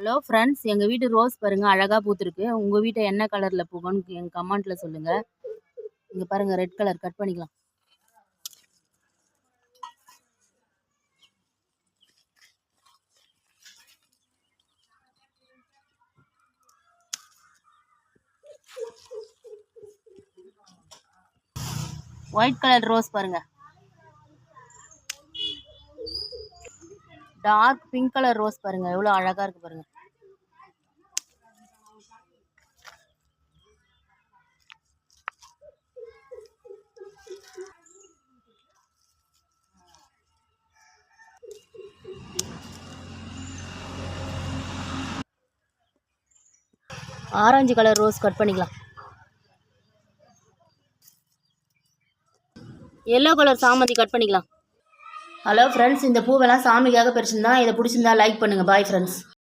Hello friends, எங்க வீட்டு rose பாருங்க அழகா பூத்திருக்கு. உங்க வீட்ட என்ன கலர்ல பூக்கும்னு எங்க கமெண்ட்ல சொல்லுங்க. இங்க பாருங்க ரெட் கலர் கட் பண்ணிக்கலாம். ஒயிட் கலர் ரோஸ் பாருங்க. டார்க் பிங்க் கலர் ரோஸ் பாருங்க, எவ்வளவு அழகா இருக்கு பாருங்க. ஆரஞ்சு கலர் ரோஸ் கட் பண்ணிக்கலாம். எல்லோ கலர் சாமந்தி கட் பண்ணிக்கலாம். ஹலோ ஃப்ரெண்ட்ஸ், இந்த பூவெல்லாம் சாமிக்காக பறிச்சிருந்தா இதை பிடிச்சிருந்தா லைக் பண்ணுங்க. Bye friends.